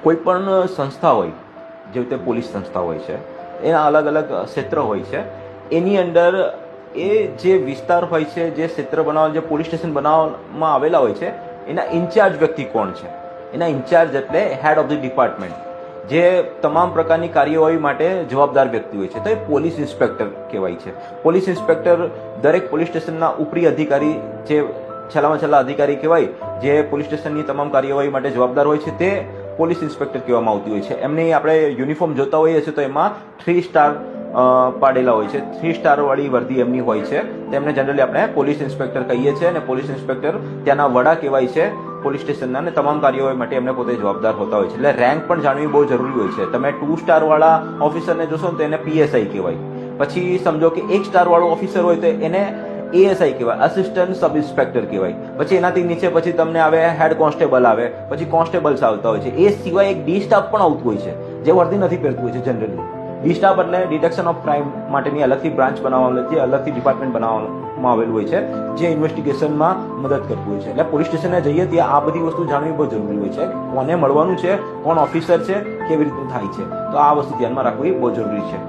કોઈ પણ સંસ્થા હોય, જેવી રીતે પોલીસ સંસ્થા હોય છે, એના અલગ અલગ ક્ષેત્ર હોય છે. એની અંદર એ જે વિસ્તાર હોય છે, જે ક્ષેત્ર બનાવવા, જે પોલીસ સ્ટેશન બનાવવામાં આવેલા હોય છે, એના ઇન્ચાર્જ વ્યક્તિ કોણ છે? એના ઇન્ચાર્જ એટલે હેડ ઓફ ધ ડિપાર્ટમેન્ટ, જે તમામ પ્રકારની કાર્યવાહી માટે જવાબદાર વ્યક્તિ હોય છે, તો એ પોલીસ ઇન્સ્પેક્ટર કહેવાય છે. પોલીસ ઇન્સ્પેક્ટર દરેક પોલીસ સ્ટેશનના ઉપરી અધિકારી, જે છેલ્લામાં છેલ્લા અધિકારી કહેવાય, જે પોલીસ સ્ટેશનની તમામ કાર્યવાહી માટે જવાબદાર હોય છે, તે પોલીસ ઇન્સ્પેક્ટર કહેવામાં આવતી હોય છે. એમની આપણે યુનિફોર્મ જોતા હોઈએ છીએ તો એમાં 3 સ્ટાર પાડેલા હોય છે, 3 સ્ટાર વાળી વર્દી એમની હોય છે. તેમને જનરલી આપણે પોલીસ ઇન્સ્પેક્ટર કહીએ છીએ, અને પોલીસ ઇન્સ્પેક્ટર ત્યાંના વડા કહેવાય છે પોલીસ સ્ટેશનના, અને તમામ કાર્યવાહી માટે એમને પોતે જવાબદાર હોતા હોય છે. એટલે રેન્ક પણ જાણવી બહુ જરૂરી હોય છે. તમે 2 સ્ટાર વાળા ઓફિસરને જોશો ને તો એને PSI કહેવાય. પછી સમજો કે 1 સ્ટાર વાળો ઓફિસર હોય તો એને ASI કહેવાય, અસિસ્ટન્ટ સબ ઇન્સ્પેક્ટર કહેવાય. પછી એનાથી નીચે પછી તમને આવે હેડ કોન્સ્ટેબલ આવે, પછી કોન્સ્ટેબલ્સ આવતા હોય છે. એ સિવાય એક ડી સ્ટાફ પણ આવતું હોય છે, જે વર્દી નથી પહેરતું હોય છે જનરલી. ડી સ્ટાફ એટલે ડિટેક્શન ઓફ ક્રાઇમ માટેની અલગથી બ્રાન્ચ બનાવવામાં આવેલી છે, અલગથી ડિપાર્ટમેન્ટ બનાવવામાં આવેલું હોય છે, જે ઇન્વેસ્ટિગેશનમાં મદદ કરતું હોય છે. એટલે પોલીસ સ્ટેશને જઈએ ત્યાં આ બધી વસ્તુ જાણવી બહુ જરૂરી હોય છે. કોને મળવાનું છે, કોણ ઓફિસર છે, કેવી રીતે થાય છે, તો આ વસ્તુ ધ્યાનમાં રાખવી બહુ જરૂરી છે.